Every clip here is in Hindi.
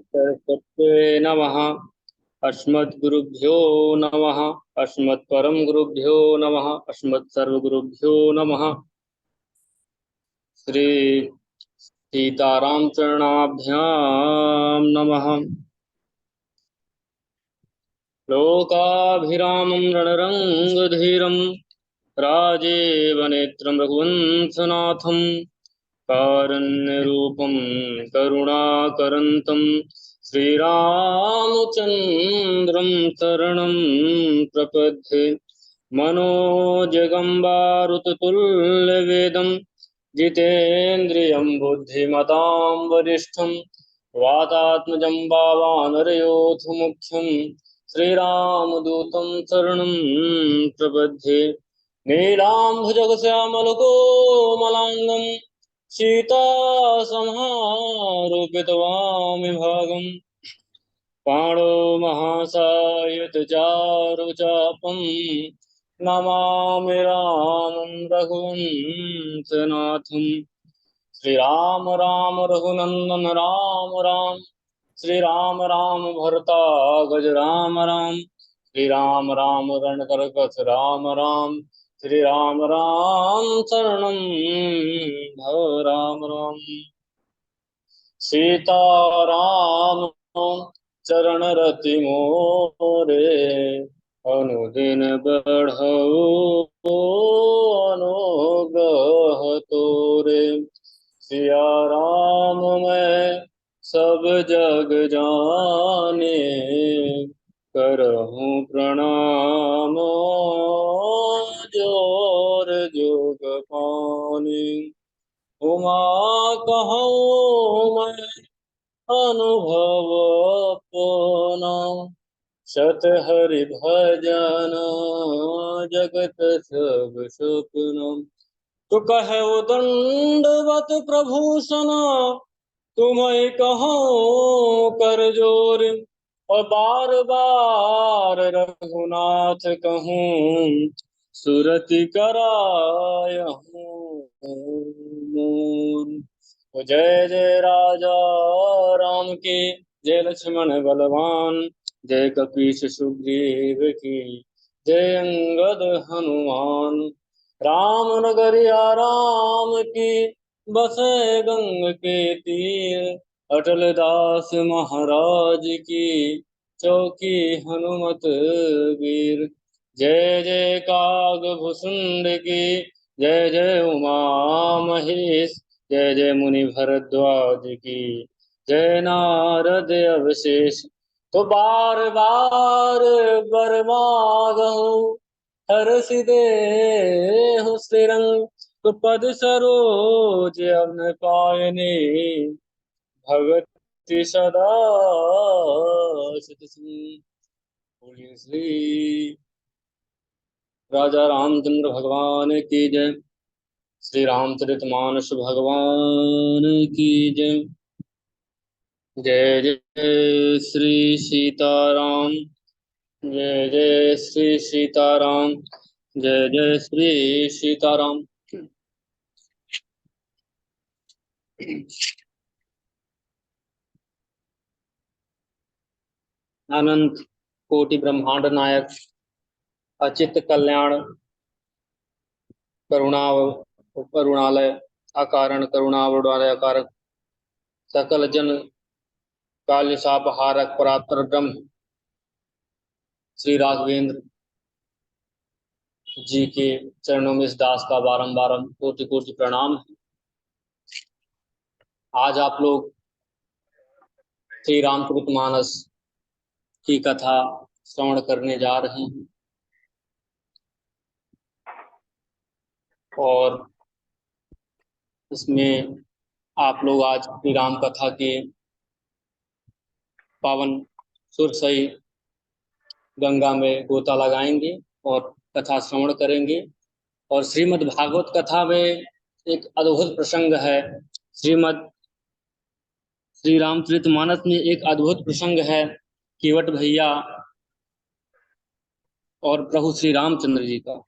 सरस्वत्यै नमः। अस्मद्गुरुभ्यो नमः। अस्मत्परम गुरुभ्यो नमः। अस्मत्सर्वगुरुभ्यो नमः। श्री सीताराम चरणाभ्यां नमः। लोकाभिरामं रणरङ्गधीरं राजेव नेत्रं रघुवंशनाथं कारुण्यरूपं करुणाकरन्तं श्रीरामचन्द्रं शरणं प्रपद्ये। मनोजगम्बारुततुल्यवेदं जितेन्द्रियं बुद्धिमतां वरिष्ठं वातात्मजं भावानरयोधमुख्यं श्रीरामदूतं शरणं प्रपद्ये। नीलाम्भुजगश्यामलकोमलाङ्गं सीतासमारूपितवामिभागम् पाणो महासायतचारुचापं नमामि रामं रघुवंशनाथं। श्रीराम राम रघुनंदन राम राम। श्रीराम राम भरता गज राम राम। श्रीराम राम रणकरकस राम राम। श्रीराम राम शरणं भव राम राम। सीताराम चरण रति मोरे अनुदिन बढ़ऊ अनुग्रह तोरे। सिया राम मैं सब जग जाने करहूँ प्रणाम जोर जुग पानी। उमा कहूँ मैं अनुभव अपना शत हरि भजन जगत सब सुपना। तो कहे दंडवत प्रभूषण तुम्हें कहो कर जोर और बार बार रघुनाथ कहूँ सुरति कराय मोर। जय जय राजा राम की जय लक्ष्मण बलवान जय कपीश सुग्रीव की जय अंगद हनुमान। राम नगरिया राम की बसे गंग के तीर अटल दास महाराज की चौकी हनुमत वीर। जय जय काग भुसुंड की जय जय उमा महेश जय जय मुनि भरद्वाज की जय नारद अवशेष। तो बार बार बर मांगहु हर्ष दे श्रीरंग। तो पद सरोज अवन पायने भगति सदा सतसिंह। बोलिए श्री राजा रामचंद्र भगवान की जय। श्री रामचरितमानस भगवान की जय। जय जय श्री सीताराम। जय जय श्री सीताराम। जय जय श्री सीताराम। अनंत कोटि ब्रह्मांड नायक अचित कल्याण करुणा करुणालय अकारण करुणावडालय अकारक सकल जन काल्य सापहारक परात्पर ब्रह्म श्री राघवेंद्र जी के चरणों में इस दास का बारंबार कोटि कोटि प्रणाम। आज आप लोग श्री रामचरितमानस की कथा श्रवण करने जा रहे हैं और इसमें आप लोग आज श्री राम कथा के पावन सुरसई गंगा में गोता लगाएंगे और कथा श्रवण करेंगे। और श्रीमद् भागवत कथा में एक अद्भुत प्रसंग है। श्री रामचरितमानस में एक अद्भुत प्रसंग है केवट भैया और प्रभु श्री रामचंद्र जी का,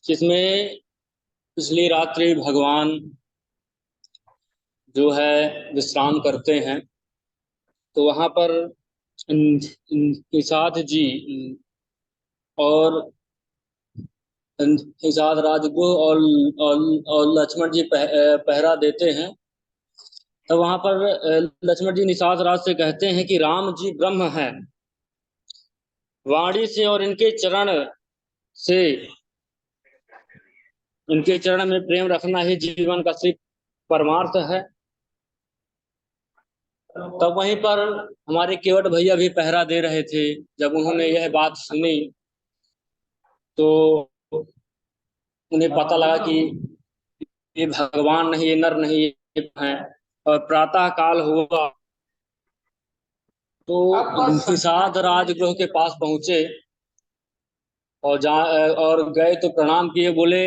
जिसमें पिछली रात्रि भगवान जो है विश्राम करते हैं। तो वहां पर निषाद जी और निषाद राजगुह और लक्ष्मण जी पहरा देते हैं। तो वहां पर लक्ष्मण जी निषाद राज से कहते हैं कि राम जी ब्रह्म हैं, वाणी से और से इनके चरण में प्रेम रखना ही जीवन का सिर्फ परमार्थ है। तब वहीं पर हमारे केवट भैया भी पहरा दे रहे थे। जब उन्होंने यह बात सुनी तो उन्हें पता लगा कि ये भगवान नहीं, ये नर नहीं, ये है। और प्रातः काल हुआ तो निषाद राजगृह के पास पहुंचे और गए तो प्रणाम किए, बोले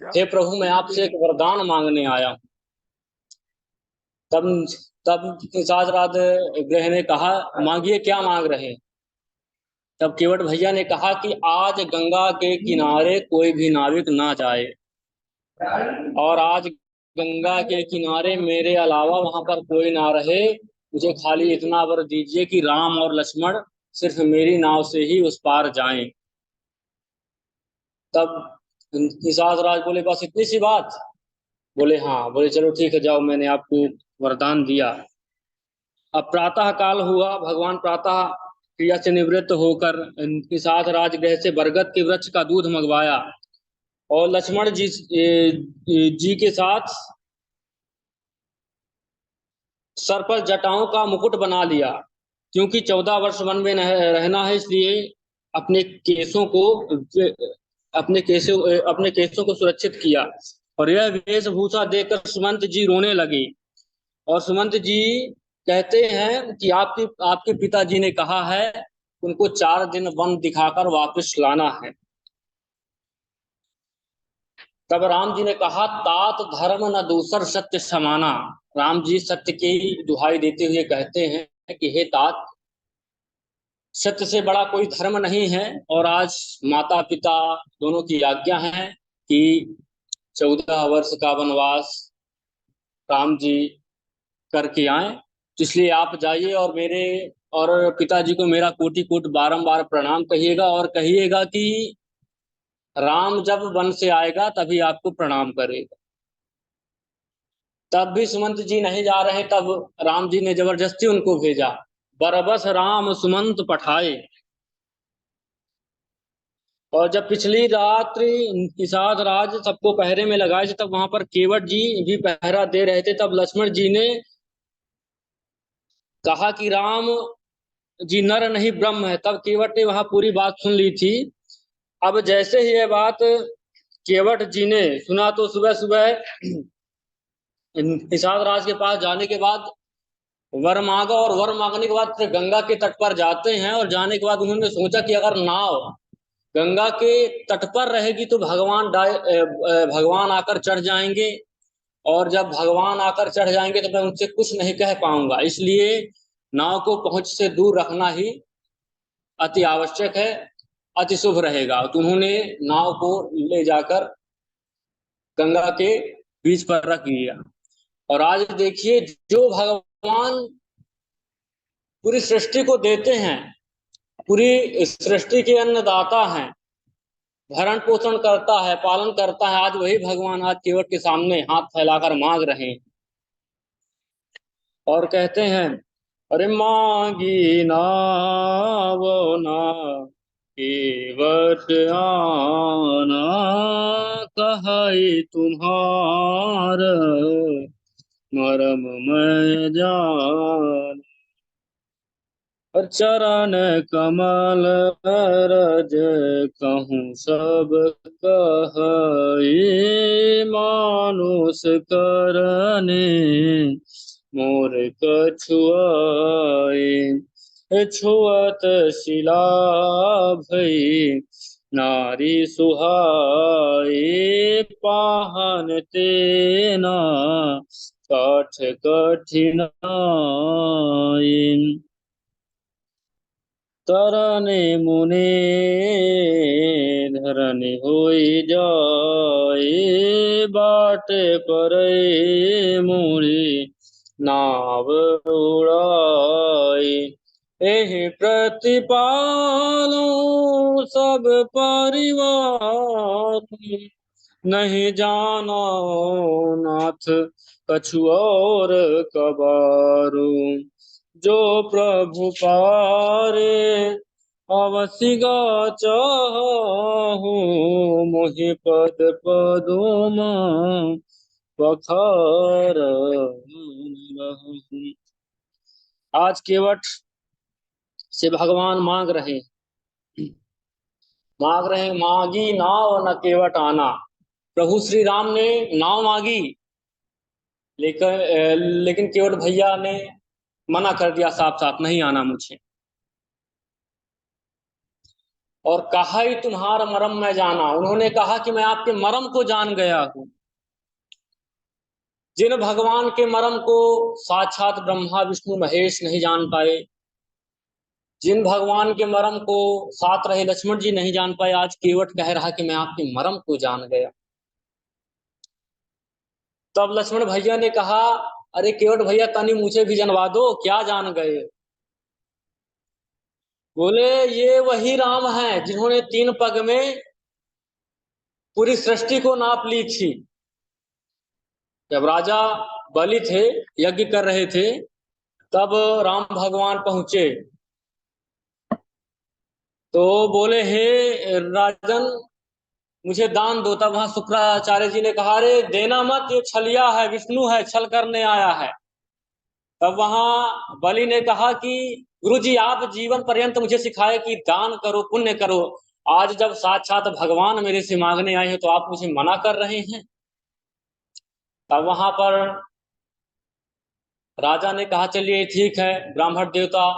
हे प्रभु, मैं आपसे एक वरदान मांगने आया हूं। तब तब निषाद राजगृह ने कहा, मांगिए, क्या मांग रहे हैं? तब केवट भैया ने कहा कि आज गंगा के किनारे कोई भी नाविक ना जाए, और आज गंगा के किनारे मेरे अलावा वहां पर कोई ना रहे। मुझे खाली इतना वर दीजिए कि राम और लक्ष्मण सिर्फ मेरी नाव से ही उस पार जाएं। तब निषाद राज बोले, बस इतनी सी बात? बोले हाँ। बोले चलो ठीक है, जाओ, मैंने आपको वरदान दिया। अब प्रातः काल हुआ, भगवान प्रातः क्रिया से निवृत्त होकर निषाद राजगृह से बरगद के वृक्ष का दूध मंगवाया और लक्ष्मण जी के साथ सर पर जटाओं का मुकुट बना लिया। क्योंकि 14 वर्ष वन में रहना है, इसलिए अपने केसों को अपने केसों को सुरक्षित किया। और यह वेशभूषा देखकर सुमंत जी रोने लगे। और सुमंत जी कहते हैं कि आपके आपके पिताजी ने कहा है उनको 4 दिन वन दिखाकर वापस लाना है। तब राम जी ने कहा, तात धर्म न दूसर सत्य समाना। राम जी सत्य की दुहाई देते हुए कहते हैं कि हे तात, सत्य से बड़ा कोई धर्म नहीं है। और आज माता पिता दोनों की आज्ञा है कि 14 वर्ष का वनवास राम जी करके आए। तो इसलिए आप जाइए और मेरे और पिताजी को मेरा कोटि कोटि बारंबार प्रणाम कहिएगा, और कहिएगा कि राम जब वन से आएगा तभी आपको प्रणाम करेगा। तब भी सुमंत जी नहीं जा रहे। तब राम जी ने जबरदस्ती उनको भेजा। बरबस राम सुमंत पठाए। और जब पिछली रात्रि निषाद राज सबको पहरे में लगाए थे, तब वहां पर केवट जी भी पहरा दे रहे थे। तब लक्ष्मण जी ने कहा कि राम जी नर नहीं ब्रह्म है। तब केवट ने वहां पूरी बात सुन ली थी। अब जैसे ही ये बात केवट जी ने सुना तो सुबह सुबह निषाद राज के पास जाने के बाद वर मांगा, और वर मांगने के बाद फिर गंगा के तट पर जाते हैं। और जाने के बाद उन्होंने सोचा कि अगर नाव गंगा के तट पर रहेगी तो भगवान आकर चढ़ जाएंगे, और जब भगवान आकर चढ़ जाएंगे तो मैं उनसे कुछ नहीं कह पाऊंगा। इसलिए नाव को पहुंच से दूर रखना ही अति आवश्यक है, अति शुभ रहेगा। तो उन्होंने नाव को ले जाकर गंगा के बीच पर रख लिया। और आज देखिए, जो भगवान पूरी सृष्टि को देते हैं, पूरी सृष्टि के अन्नदाता हैं, भरण पोषण करता है, पालन करता है, आज वही भगवान आज केवट के सामने हाथ फैलाकर मांग रहे हैं और कहते हैं, अरे मांगी नावो ना केवट आना, कहाई तुम्हार मरम मैं जान। और चरण कमल रज कहूँ सब कहि, मानुष करने मोर कछुआए। छुअत शिला भई नारी सुहाए, पाहन तेना काठ कठिनाई। तरने मुने धरने होई जाए, बाटे पर मुड़ी नाव उड़ाई। एहि प्रतिपालो सब परिवार, नहीं जानो नाथ कछु और कबारू। जो प्रभु पारे अवसिगा चाहूँ, मोहि पद पदुम पखार रहूं। आज केवट से भगवान मांग रहे मांगी नाव न केवट आना। प्रभु श्री राम ने नाव मांगी, लेकिन केवट भैया ने मना कर दिया साफ साफ, नहीं आना मुझे। और कहा ही तुम्हारा मरम मैं जाना, उन्होंने कहा कि मैं आपके मरम को जान गया हूं। जिन भगवान के मरम को साक्षात ब्रह्मा विष्णु महेश नहीं जान पाए, जिन भगवान के मरम को साथ रहे लक्ष्मण जी नहीं जान पाए, आज केवट कह रहा कि मैं आपके मरम को जान गया। तब लक्ष्मण भैया ने कहा, अरे केवट भैया तनी मुझे भी जनवा दो, क्या जान गए? बोले ये वही राम हैं जिन्होंने 3 पग में पूरी सृष्टि को नाप ली थी। जब राजा बलि थे, यज्ञ कर रहे थे, तब राम भगवान पहुंचे तो बोले हे राजन मुझे दान दो। तब वहां शुक्राचार्य जी ने कहा, अरे देना मत, ये छलिया है, विष्णु है, छल करने आया है। तब वहां बलि ने कहा कि गुरु जी आप जीवन पर्यंत मुझे सिखाए कि दान करो, पुण्य करो, आज जब साक्षात भगवान मेरे से मांगने आए हैं तो आप मुझे मना कर रहे हैं। तब वहां पर राजा ने कहा, चलिए ठीक है ब्राह्मण देवता,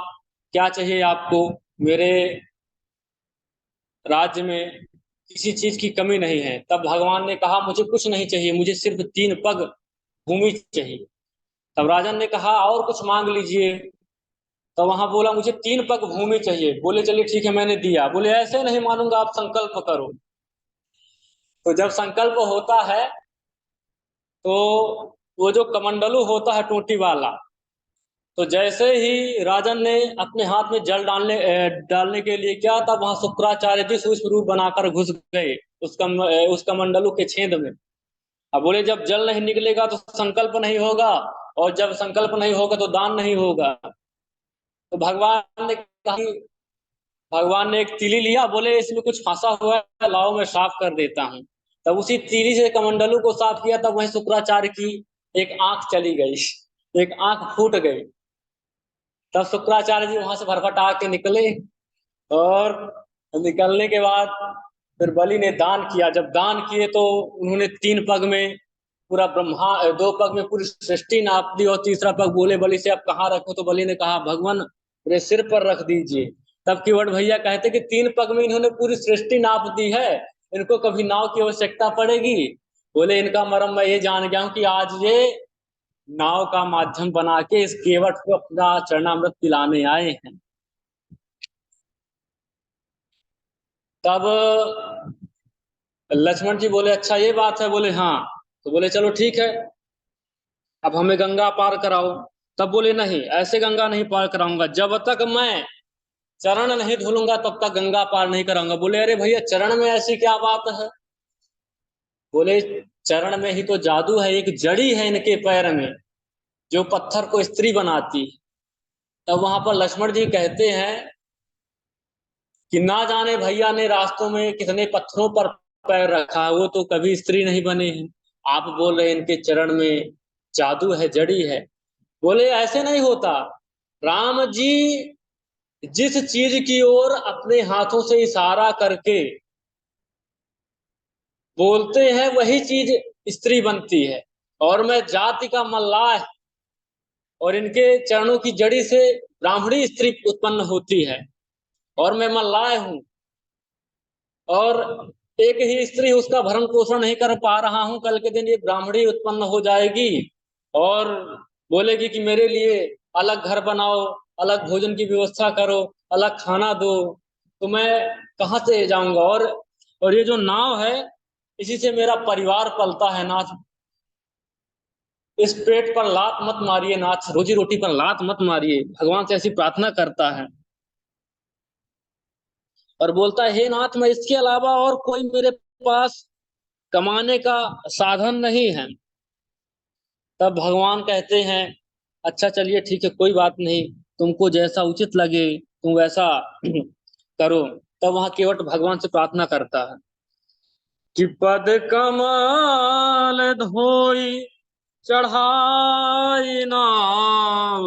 क्या चाहिए आपको? मेरे राज्य में किसी चीज की कमी नहीं है। तब भगवान ने कहा, मुझे कुछ नहीं चाहिए, मुझे सिर्फ 3 पग भूमि चाहिए। तब राजन ने कहा, और कुछ मांग लीजिए। तो वहां बोला, मुझे 3 पग भूमि चाहिए। बोले चलिए ठीक है, मैंने दिया। बोले ऐसे नहीं मानूंगा, आप संकल्प करो। तो जब संकल्प होता है तो वो जो कमंडलू होता है टोटी वाला, तो जैसे ही राजन ने अपने हाथ में जल डालने के लिए किया, तब वहां शुक्राचार्य जी सूक्ष्म रूप बनाकर घुस गए उस कमंडलू के छेद में। अब बोले जब जल नहीं निकलेगा तो संकल्प नहीं होगा, और जब संकल्प नहीं होगा तो दान नहीं होगा। तो भगवान ने एक तीली लिया, बोले इसमें कुछ फंसा हुआ है, लाओ मैं साफ कर देता हूँ। तब उसी तीली से कमंडलू को साफ किया, तब वहीं शुक्राचार्य की एक आंख चली गई, एक आंख फूट गई। तब शुक्राचार्य जी वहां से भरभटा के निकले, और निकलने के बाद फिर बलि ने दान किया। जब दान किए तो उन्होंने 3 पग में पूरा 2 पग में पूरी सृष्टि नाप दी, और तीसरा पग बोले बलि से अब कहाँ रखो? तो बलि ने कहा, भगवान मेरे सिर पर रख दीजिए। तब केवट भैया कहते कि 3 पग में इन्होंने पूरी सृष्टि नाप दी है, इनको कभी नाव की आवश्यकता पड़ेगी? बोले इनका मर्म मैं ये जान गया हूं कि आज ये नाव का माध्यम बना के इस केवट को अपना चरणामृत पिलाने आए हैं। तब लक्ष्मण जी बोले, अच्छा ये बात है? बोले हाँ। तो बोले चलो ठीक है, अब हमें गंगा पार कराओ। तब बोले नहीं, ऐसे गंगा नहीं पार कराऊंगा, जब तक मैं चरण नहीं धुलूंगा तब तक गंगा पार नहीं कराऊंगा। बोले अरे भैया चरण में ऐसी क्या बात है? बोले चरण में ही तो जादू है, एक जड़ी है इनके पैर में जो पत्थर को स्त्री बनाती है। तब वहां पर लक्ष्मण जी कहते हैं कि ना जाने भैया ने रास्तों में कितने पत्थरों पर पैर रखा है, वो तो कभी स्त्री नहीं बने हैं। आप बोल रहे हैं इनके चरण में जादू है, जड़ी है। बोले ऐसे नहीं होता, राम जी जिस चीज की ओर अपने हाथों से इशारा करके बोलते हैं वही चीज स्त्री बनती है। और मैं जाति का मल्लाह, और इनके चरणों की जड़ी से ब्राह्मणी स्त्री उत्पन्न होती है, और मैं मल्लाह हूं, और एक ही स्त्री उसका भरण पोषण नहीं कर पा रहा हूं, कल के दिन ये ब्राह्मणी उत्पन्न हो जाएगी और बोलेगी कि मेरे लिए अलग घर बनाओ, अलग भोजन की व्यवस्था करो। अलग खाना दो, तो मैं कहाँ से जाऊंगा? और ये जो नाव है, इसी से मेरा परिवार पलता है नाथ। इस पेट पर लात मत मारिए नाथ, रोजी रोटी पर लात मत मारिए। भगवान से ऐसी प्रार्थना करता है और बोलता है, हे नाथ, मैं इसके अलावा और कोई मेरे पास कमाने का साधन नहीं है। तब भगवान कहते हैं, अच्छा चलिए ठीक है, कोई बात नहीं, तुमको जैसा उचित लगे तुम वैसा करो। तब वहां केवट भगवान से प्रार्थना करता है कि पद कमल धोई चढ़ाई नाव,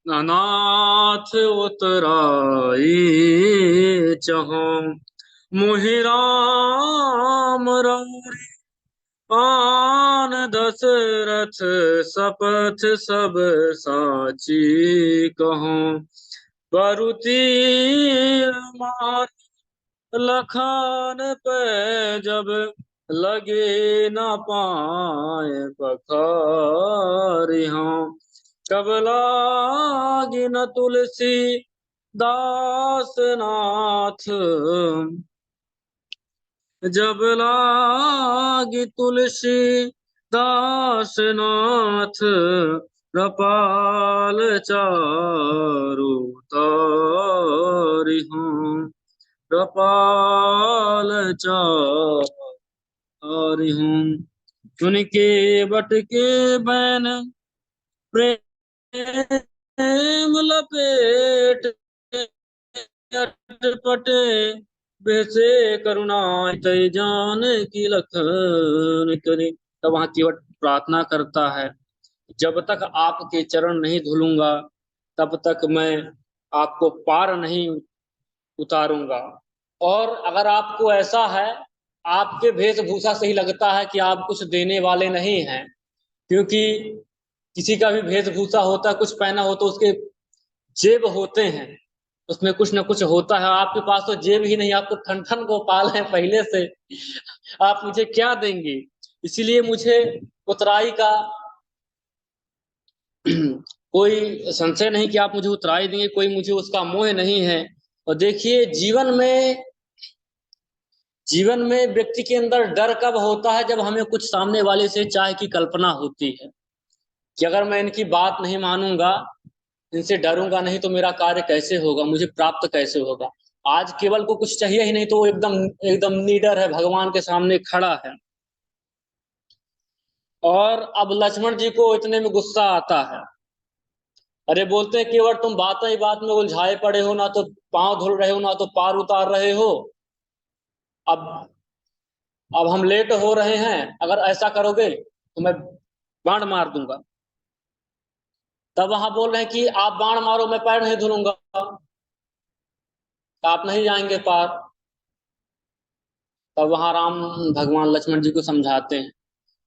अनाथ उतराई चहो, मुहि राम रौरी आन दशरथ, शपथ सब साची कहो, बरुती मार लखान पे जब, लगे न पाए पखारी हों, कब लागी न तुलसी दास नाथ, जब लागी तुलसी दास नाथ, कृपाल चारु तारि हों, कृपाल चारि हों, चुन के बट के बैन प्रेम लपेट, अटपटे वैसे करुणा तय जान की लखन करे। तब वहां केवट प्रार्थना करता है, जब तक आपके चरण नहीं धुलूंगा तब तक मैं आपको पार नहीं उतारूंगा। और अगर आपको ऐसा है, आपके वेशभूषा से ही लगता है कि आप कुछ देने वाले नहीं हैं, क्योंकि किसी का भी वेशभूषा होता है, कुछ पहना हो तो उसके जेब होते हैं, उसमें कुछ ना कुछ होता है। आपके पास तो जेब ही नहीं, आप तो ठन ठन गोपाल हैं पहले से, आप मुझे क्या देंगे? इसीलिए मुझे उतराई का कोई संशय नहीं कि आप मुझे उतराई देंगे, कोई मुझे उसका मोह नहीं है। और देखिए, जीवन में व्यक्ति के अंदर डर कब होता है? जब हमें कुछ सामने वाले से चाह की कल्पना होती है कि अगर मैं इनकी बात नहीं मानूंगा, इनसे डरूंगा नहीं, तो मेरा कार्य कैसे होगा, मुझे प्राप्त कैसे होगा? आज केवल को कुछ चाहिए ही नहीं, तो वो एकदम एकदम निडर है, भगवान के सामने खड़ा है। और अब लक्ष्मण जी को इतने में गुस्सा आता है। अरे बोलते हैं, केवल तुम बात ही बात में उलझाए पड़े हो, ना तो पांव धुल रहे हो, ना तो पार उतार रहे हो। अब अब हम लेट हो रहे हैं, अगर ऐसा करोगे तो मैं बाण मार दूंगा। तब वहां बोल रहे हैं कि आप बाण मारो, मैं पैर नहीं धुलूंगा, आप नहीं जाएंगे पार। तब वहां राम भगवान लक्ष्मण जी को समझाते हैं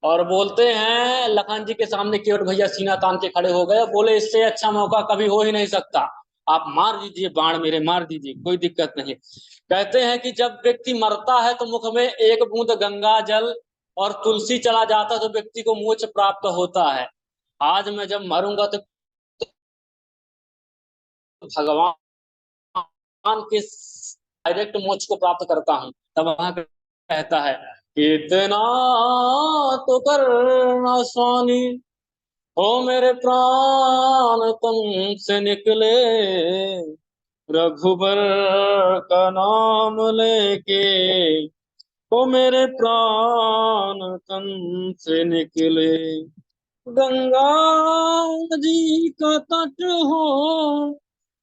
और बोलते हैं, लखन जी के सामने केवट भैया सीना तान के खड़े हो गए, बोले इससे अच्छा मौका कभी हो ही नहीं सकता, आप मार दीजिए बाण, मेरे मार दीजिए, कोई दिक्कत नहीं। कहते हैं कि जब व्यक्ति मरता है तो मुख में एक बूंद गंगा जल और तुलसी चला जाता है तो व्यक्ति को मोक्ष प्राप्त होता है। आज मैं जब मरूंगा तो भगवान के डायरेक्ट मोक्ष को प्राप्त करता हूं। तब वहां कहता है, इतना तो करना स्वामी, हो मेरे प्राण तुम से निकले, रघुबर का नाम लेके, हो मेरे प्राण तन से निकले, गंगा जी का तट हो,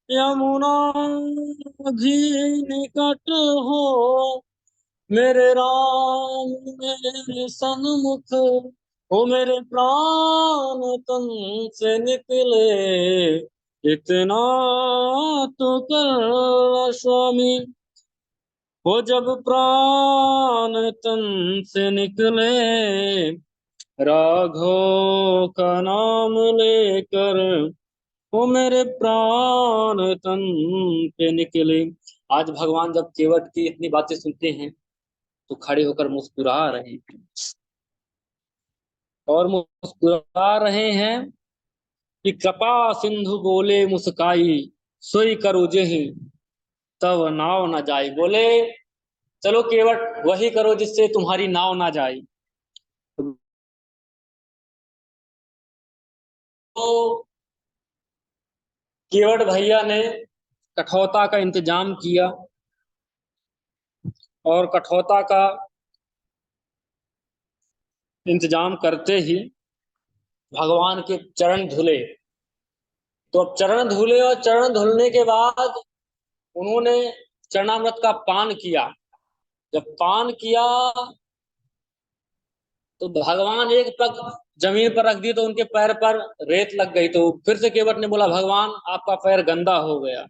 यमुना जी निकट हो, मेरे राम मेरे सन्मुख, हो मेरे प्राण तन से निकले, इतना तो कर स्वामी, हो जब प्राण तन से निकले, राघव का नाम लेकर, वो मेरे प्राण तन पे निकले। आज भगवान जब केवट की इतनी बातें सुनते हैं तो खड़े होकर मुस्कुरा रहे हैं, और मुस्कुरा रहे हैं कि कृपा सिंधु बोले मुस्काई, सोई करो जेहि तब नाव ना जाए। बोले चलो केवट वही करो जिससे तुम्हारी नाव ना जाए। तो केवट भैया ने कठौता का इंतजाम किया और कठौता का इंतजाम करते ही भगवान के चरण धुले। तो अब चरण धुले और चरण धुलने के बाद उन्होंने चरणामृत का पान किया। जब पान किया तो भगवान एक पग जमीन पर रख दी तो उनके पैर पर रेत लग गई। तो फिर से केवट ने बोला भगवान आपका पैर गंदा हो गया,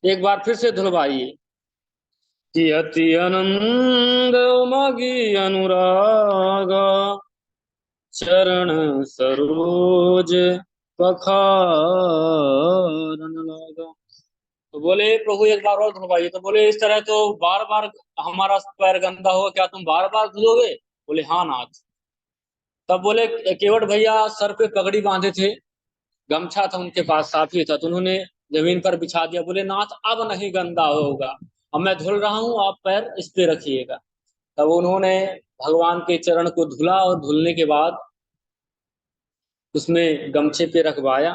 एक बार फिर से धुलवाइए। कि अति आनंद उमगी अनुराग चरण सरोज पखारन लागा। तो बोले प्रभु एक बार और धुलवाइए। तो बोले इस तरह तो बार बार हमारा पैर गंदा होगा, क्या तुम बार बार धुलोगे? बोले हाँ नाथ। तब बोले केवट भैया सर पे पगड़ी बांधे थे, गमछा था उनके पास, साफी था, तो उन्होंने जमीन पर बिछा दिया। बोले नाथ अब नहीं गंदा होगा, अब मैं धुल रहा हूं, आप पैर इस पे रखिएगा। तब उन्होंने भगवान के चरण को धुला और धुलने के बाद उसमें गमछे पे रखवाया।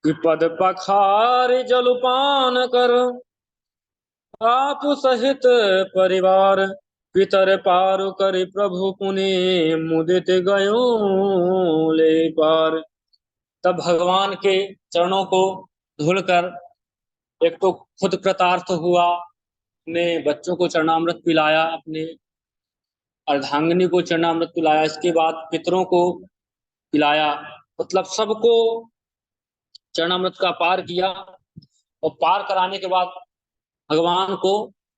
कि पद पखार जलपान कर आप सहित परिवार पितर पार कर प्रभु पुनि मुदित गयो ले पार। तब भगवान के चरणों को धुलकर एक तो खुद कृतार्थ हुआ, अपने बच्चों को चरणामृत पिलाया, अपने अर्धांगिनी को चरणामृत पिलाया, इसके बाद पितरों को पिलाया, मतलब सबको चरणामृत का पार किया। और पार कराने के बाद भगवान को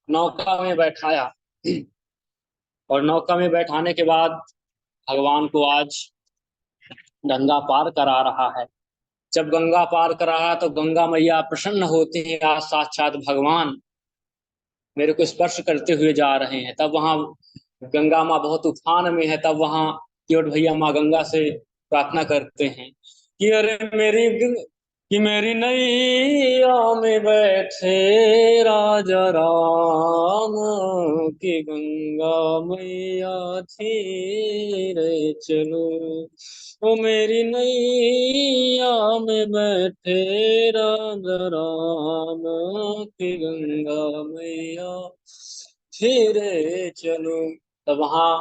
नौका में बैठाया और नौका में बैठाने के बाद भगवान को आज गंगा पार करा रहा है। जब गंगा पार करा रहा है तो गंगा मैया प्रसन्न होती है, आज साक्षात भगवान मेरे को स्पर्श करते हुए जा रहे हैं। तब वहां गंगा माँ बहुत उफान में है, तब वहां केवट भैया माँ गंगा से प्रार्थना करते हैं कि अरे मेरी नैया में बैठे राजा राम की गंगा मैया धीरे चलो। ओ मेरी नैया में बैठे राजा राम की गंगा मैया धीरे चलो। तब वहां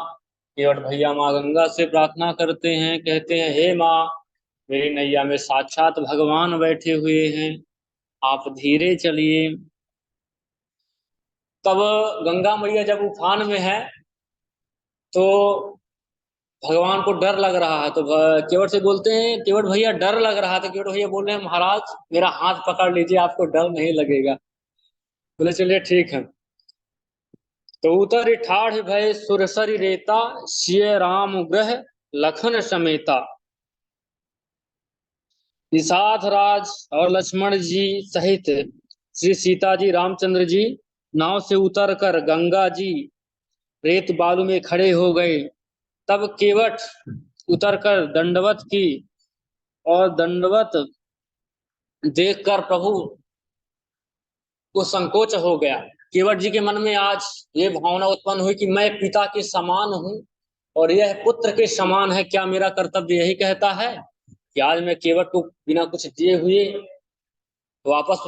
केवट भैया माँ गंगा से प्रार्थना करते हैं, कहते हैं हे माँ मेरी नैया में साक्षात भगवान बैठे हुए हैं, आप धीरे चलिए। तब गंगा मैया जब उफान में है तो भगवान को डर लग रहा है, तो केवट से बोलते हैं केवट भैया डर लग रहा था। केवट भैया बोल रहे हैं महाराज मेरा हाथ पकड़ लीजिए, आपको डर नहीं लगेगा। बोले चलिए ठीक है। तो उतर ठाढ़ भय सुरसरी रेता सिय राम ग्रह लखन समेता। निषाद राज और लक्ष्मण जी सहित श्री सीता जी रामचंद्र जी नाव से उतर कर गंगा जी रेत बालू में खड़े हो गए। तब केवट उतरकर दंडवत की और दंडवत देखकर प्रभु को संकोच हो गया। केवट जी के मन में आज ये भावना उत्पन्न हुई कि मैं पिता के समान हूं और यह पुत्र के समान है, क्या मेरा कर्तव्य यही कहता है कि आज मैं केवट को बिना कुछ दिए हुए वापस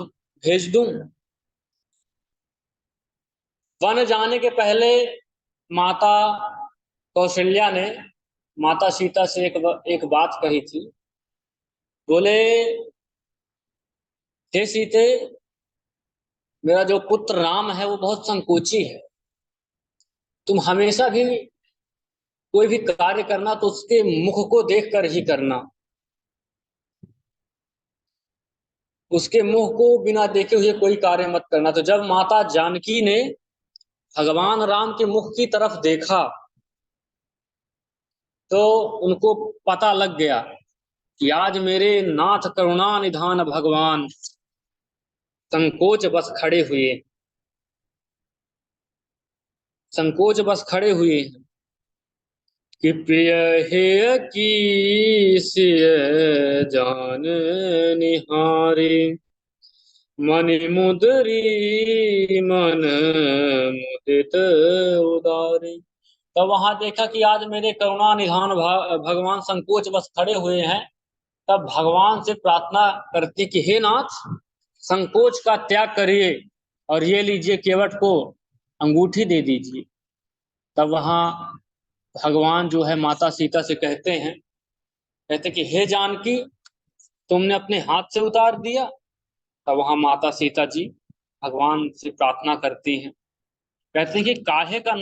भेज दूं? वन जाने के पहले माता कौशल्या ने माता सीता से एक बात कही थी। बोले हे सीते मेरा जो पुत्र राम है वो बहुत संकोची है, तुम हमेशा भी कोई भी कार्य करना तो उसके मुख को देखकर ही करना, उसके मुंह को बिना देखे हुए कोई कार्य मत करना। तो जब माता जानकी ने भगवान राम के मुख की तरफ देखा तो उनको पता लग गया कि आज मेरे नाथ करुणा निधान भगवान संकोच बस खड़े हुए, संकोच बस खड़े हुए। कि प्रिय है की सिय जान निहारे, मनि मुदरी मन मुदित उदारी। तब वहां देखा कि आज मेरे करुणा निधान भगवान संकोच बस खड़े हुए हैं। तब भगवान से प्रार्थना करती कि हे नाथ, संकोच का त्याग करिए और ये लीजिए, केवट को अंगूठी दे दीजिए। तब वहां भगवान जो है माता सीता से कहते कि हे जानकी, तुमने अपने हाथ से उतार दिया। तब वहां माता सीता जी भगवान से प्रार्थना करती हैं, कहते हैं कि काहे का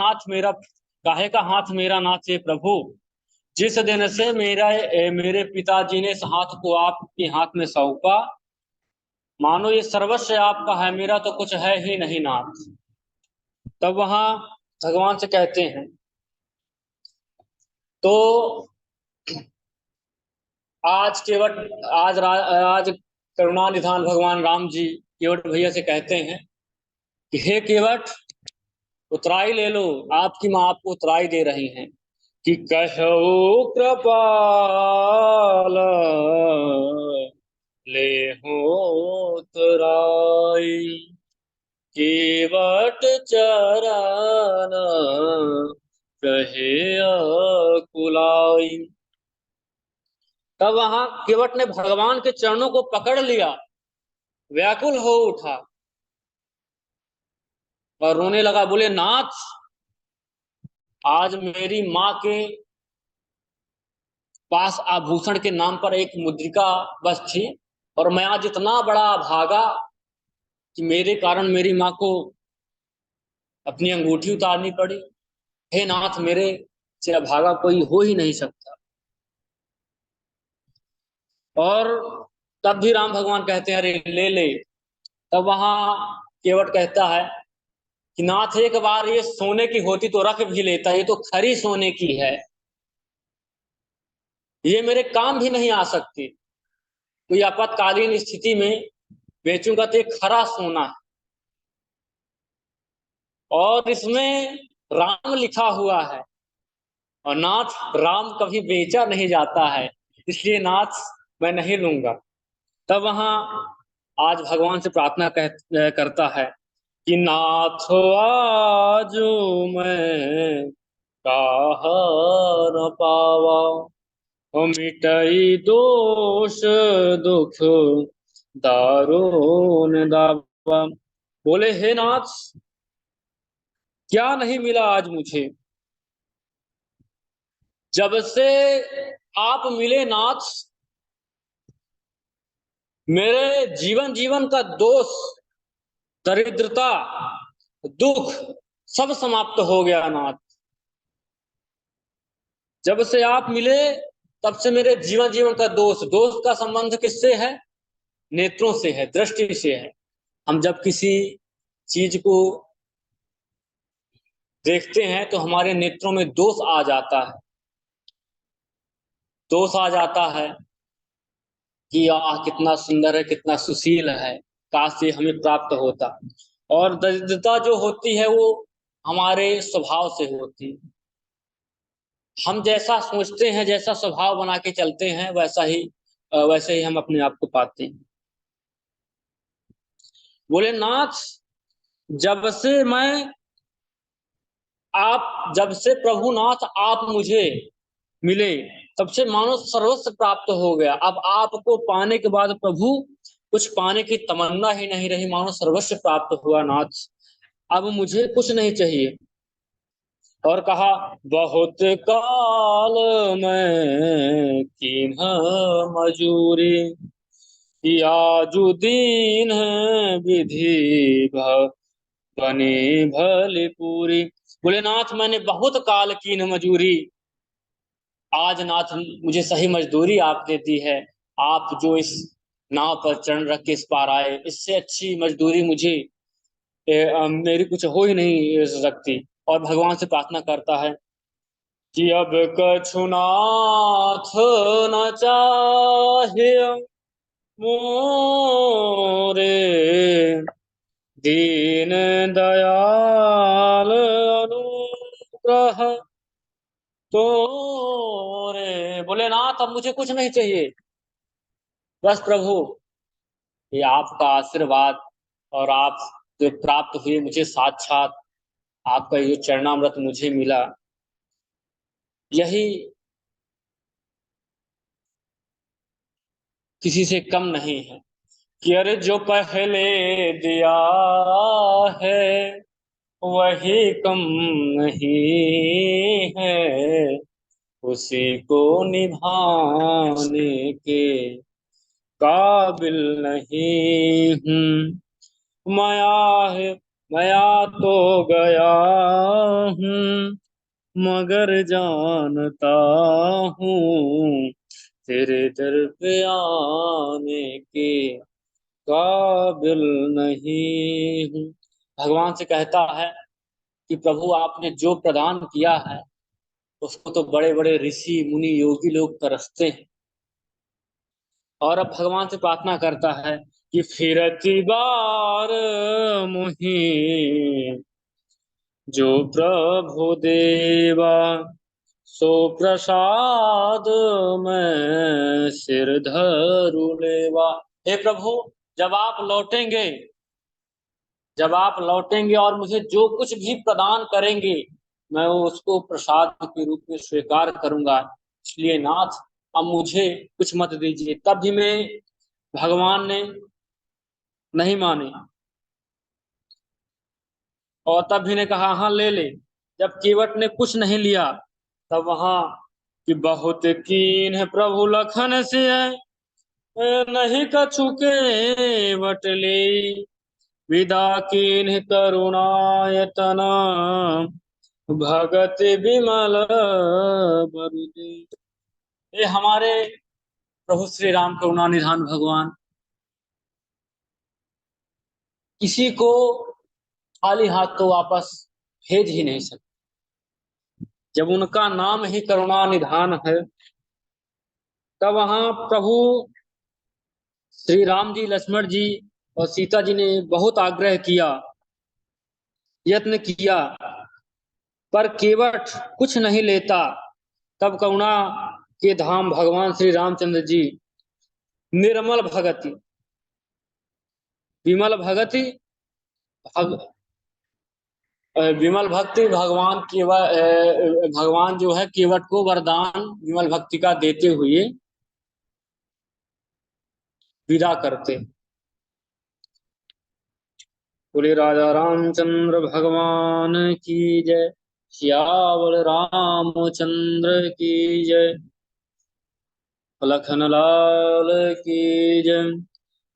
हाथ मेरा नाथ हे प्रभु। जिस दिन से मेरे पिताजी ने इस हाथ को आपके हाथ में सौंपा, मानो ये सर्वस्व आपका है, मेरा तो कुछ है ही नहीं नाथ। तब वहां भगवान से कहते हैं, तो आज केवट आज करुणा निधान भगवान राम जी केवट भैया से कहते हैं कि हे केवट, उतराई ले लो, आपकी माँ आपको उतराई दे रही हैं कि कहो कृपाल ले हो उतराई, केवट चरण रहे कुलाई। तब वहां केवट ने भगवान के चरणों को पकड़ लिया, व्याकुल हो उठा और रोने लगा। बोले नाथ, आज मेरी माँ के पास आभूषण के नाम पर एक मुद्रिका बस थी, और मैं आज इतना बड़ा भागा कि मेरे कारण मेरी माँ को अपनी अंगूठी उतारनी पड़ी। हे नाथ, मेरे से अभागा कोई हो ही नहीं सकता। और तब भी राम भगवान कहते हैं, अरे ले ले। तब वहां केवट कहता है कि नाथ, एक बार ये सोने की होती तो रख भी लेता, ये तो खरी सोने की है, ये मेरे काम भी नहीं आ सकती। कोई आपातकालीन स्थिति में बेचूंगा तो ये खरा सोना है, और इसमें राम लिखा हुआ है, और नाथ, राम कभी बेचा नहीं जाता है, इसलिए नाथ मैं नहीं लूंगा। तब वहां आज भगवान से प्रार्थना करता है कि नाथ आज मैं काहा न पावा, ओ मिटई दोष दुख दारुण दावा। बोले हे नाथ, क्या नहीं मिला आज मुझे। जब से आप मिले नाथ, मेरे जीवन जीवन का दोष, दरिद्रता, दुख सब समाप्त हो गया नाथ। जब से आप मिले तब से मेरे जीवन जीवन का दोष का संबंध किससे है? नेत्रों से है, दृष्टि से है। हम जब किसी चीज को देखते हैं तो हमारे नेत्रों में दोष आ जाता है, दोष आ जाता है कि आह कितना सुंदर है, कितना सुशील है, काश ये हमें प्राप्त होता। और दरिद्रता जो होती है वो हमारे स्वभाव से होती है। हम जैसा सोचते हैं, जैसा स्वभाव बना के चलते हैं, वैसे ही हम अपने आप को पाते हैं। बोले नाथ, जब से मैं जब से प्रभुनाथ आप मुझे मिले, तब से मानो सर्वस्व प्राप्त हो गया। अब आपको पाने के बाद प्रभु कुछ पाने की तमन्ना ही नहीं रही, मानो सर्वस्व प्राप्त हुआ नाथ, अब मुझे कुछ नहीं चाहिए। और कहा, बहुत काल में कीन्ह मजूरी, याजुदीन विधि बनी भली पूरी। बोले नाथ, मैंने बहुत काल कीन्ह मजूरी, आज नाथ मुझे सही मजदूरी आप दे दी है। आप जो इस नाव पर चढ़ रख के इस पार आए, इससे अच्छी मजदूरी मुझे मेरी कुछ हो ही नहीं सकती। और भगवान से प्रार्थना करता है कि अब कछु नाथ न चाहिए मोरे, दीन दयाल अनुग्रह तो रे बोले नाथ अब मुझे कुछ नहीं चाहिए, बस प्रभु ये आपका आशीर्वाद और आप जो प्राप्त हुए मुझे साक्षात आपका ये चरणामृत मुझे मिला, यही किसी से कम नहीं है कि अरे जो पहले दिया है वही कम नहीं है, उसी को निभाने के काबिल नहीं हूँ। माया है, माया तो गया हूँ मगर जानता हूँ तेरे दर पे आने के काबिल नहीं हूँ। भगवान से कहता है कि प्रभु आपने जो प्रदान किया है उसको तो बड़े बड़े ऋषि मुनि योगी लोग तरसते हैं। और अब भगवान से प्रार्थना करता है कि फिर की बार मुही जो प्रभु देवा सो प्रसाद में सिर धरु लेवा। हे प्रभु, जब आप लौटेंगे, जब आप लौटेंगे और मुझे जो कुछ भी प्रदान करेंगे मैं उसको प्रसाद के रूप में स्वीकार करूंगा। इसलिए नाथ अब मुझे कुछ मत दीजिए। तब भी मैं भगवान ने नहीं माने और तब भी ने कहा हाँ ले ले। जब केवट ने कुछ नहीं लिया तब वहां कि बहुत कीन है प्रभु लखन से है, नहीं कछु केवट ले विदा कीन करुणायतना भगत विमल बरुदे। ये हमारे प्रभु श्री राम करुणा निधान भगवान किसी को खाली हाथ तो वापस भेज ही नहीं सकते। जब उनका नाम ही करुणा निधान है तब वहां प्रभु श्री राम जी, लक्ष्मण जी और सीता जी ने बहुत आग्रह किया, यत्न किया, पर केवट कुछ नहीं लेता। तब करुणा के धाम भगवान श्री रामचंद्र जी निर्मल भगति, विमल भगति, भग, विमल भक्ति भगवान भगवान जो है केवट को वरदान विमल भक्ति का देते हुए विदा करते। बोले राजा रामचंद्र भगवान की जय, सियावर रामचंद्र की जय, लखन लाल की जय।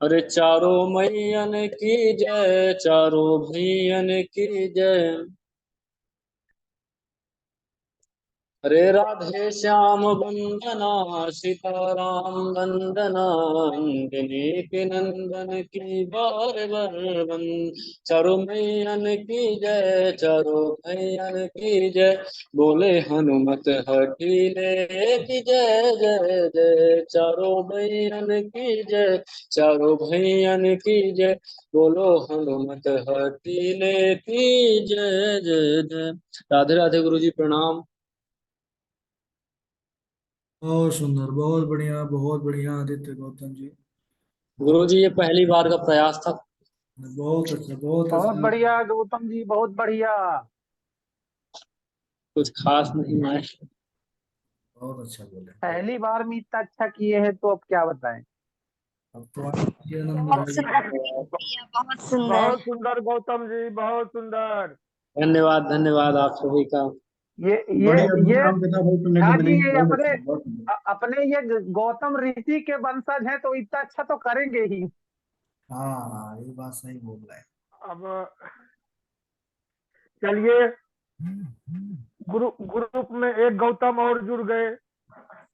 अरे चारों मैयन की जय, चारों भैयन की जय। हरे राधे श्याम वंदना, सीताराम वंदना, अंजनी के नंदन की बार बार वंद। चारों मैयन की जय, चारों भैयन की जय। बोले हनुमत हठीले की जय जय जय। चारों मैयन की जय, चारों भैयन की जय। बोलो हनुमत हठीले की जय जय जय। राधे राधे गुरु जी, प्रणाम। बहुत सुंदर, बहुत बढ़िया आदित्य गौतम जी। गुरु बहुत जी ये पहली बार का प्रयास था। बहुत अच्छा, बहुत बहुत अच्छा। बढ़िया गौतम जी, बहुत बढ़िया। कुछ खास नहीं है। बहुत अच्छा बोले। पहली बार में इतना अच्छा किए हैं तो अब क्या बताएं। अब तो आपकी आनंद बहुत भाई। सुंदर भैया, बहुत सुंदर। बहुत सुंदर गौतम जी, बहुत सुंदर। धन्यवाद धन्यवाद आप सभी का। ये ये बड़ी अद्भुत ये राम कथा भाई तुमने दी, हाँ मैंने जी, ये बहुत अपने अच्छा, बहुत सुंदर। अपने ये गौतम ऋषि के वंशज हैं तो इतना अच्छा तो करेंगे ही। हाँ हाँ, ये बात सही बोल रहे अब चलिए, हैं। ग्रुप में एक गौतम और जुड़ गए।